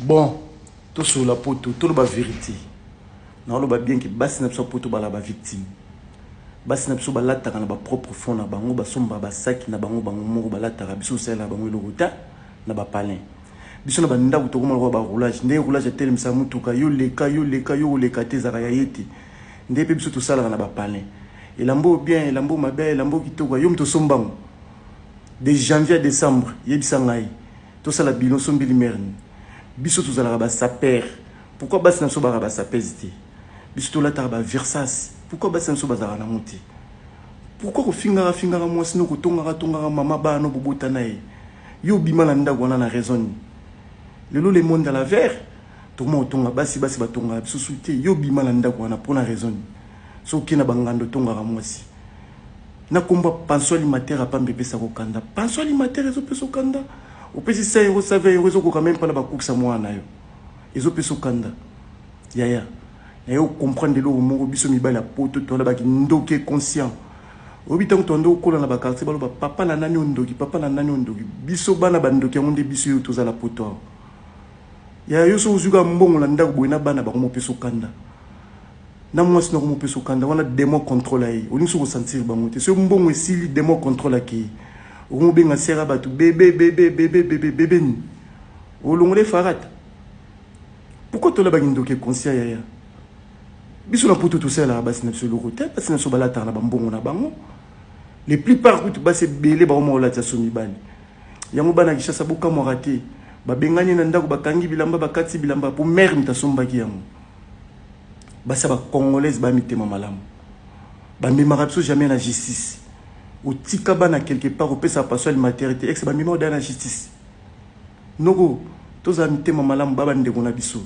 Bon, tout sur la poto, tout le vérité. Non, le bien qui basse n'a pas poto la victime. Basse n'a pas la tara na ba propre fond na bango ba somba ba sac na bango bango mo ba la tara biso sela bango le rota na ba palin. Biso na ba nda ko to ko ba roulage, ndé roulage tel msa mutuka yo leka te zara ya yeti. Ndé pe biso to sala na ba palin. Elambo bien, elambo mabe, elambo kitoko yo mto sombango. De janvier à décembre, yebisa ngai. To sala bilan sombili merne. Biso to zala ba saper. Pourquoi bas na so ba saper zité? Biso to la tarba versas. Pourquoi bas na so bazara na monti? Pourquoi ko fingara moi sino ko tongara mama ba no bobota na e. Yo bima na ndago na raison. Lelo le monde à la verre. To mo tonga basi ba tonga biso suite yo bima na ndago na pona raison. So kina bangando tongara mwasi. Na komba pension alimentaire pa mbebe sa ko kanda. Pension alimentaire zo peso kanda. Au pesi 5 euros, ça va euros, zo ko même pas na ba cook sa moi na yo. Ezo peso kanda. Yaya. Et vous comprenez le mot biso mi bala poto to la ba ndoke conscient. Obitango to ndo ko na ba quartier balo ba papa na nani ondoki biso bana bandoki ngonde biso yo to za la poto. Ya yo so uzuga mbongo na ndako boina bana ba ko peso kanda. Na mwasi na ko peso kanda wana démon contrôle ai. Oni so ko sentir ba moté. So mbongo esili démon contrôle ki. O benga sera batu bébé ni. O longole farat. Pourquoi to la ba ndoke conscient ya? Biso na poto tout ça là bas na sur le côté parce na so balata na bambongo na bango les plupart route bas c'est belé ba mo la tsa somi bani yango bana kisha sabuka mo raté ba bengani na ndako bakangi bilamba bakati bilamba pour mère mta sombaki yango basa ba congolaise ba mitema malamu ba mimara biso jamais na justice o tika bana quelque part au pesa passer la maternité ex ba mimara dans la justice noko toza mitema malamu baba ndeko na biso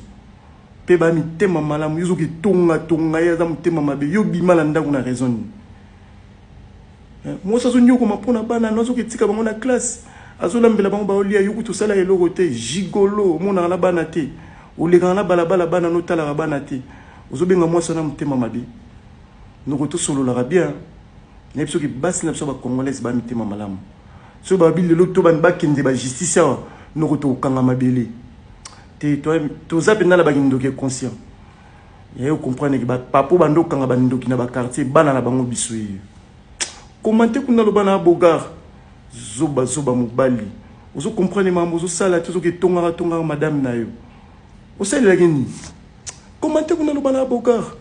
peba mi tema malamu yuzo ki tonga ya za mutema mabe yo bimala ndangu na raison moi ça zonyo ko mapona bana nozo ki tika bango na classe azola mbela bango ba olia yuku to sala eloko te gigolo mona na bana te oleka na balabala bana no tala bana te ozobenga moi ça na mutema mabe noko to solo la bien ne biso ki basi na biso ba congolaise ba mitema malamu so ba bilelo to ban ba kende ba justice ya noko to kanga mabele. Tout ça pendant la bagindoki conscient. Et vous comprenez que papa bando kanga bandoki na ba quartier bana na bango bisui. Commenter kuna lo bana bogar zoba mobali. Vous comprenez mambo zo sala tout que tonga madame na yo. Vous savez la geni. Commenter kuna lo bana bogar.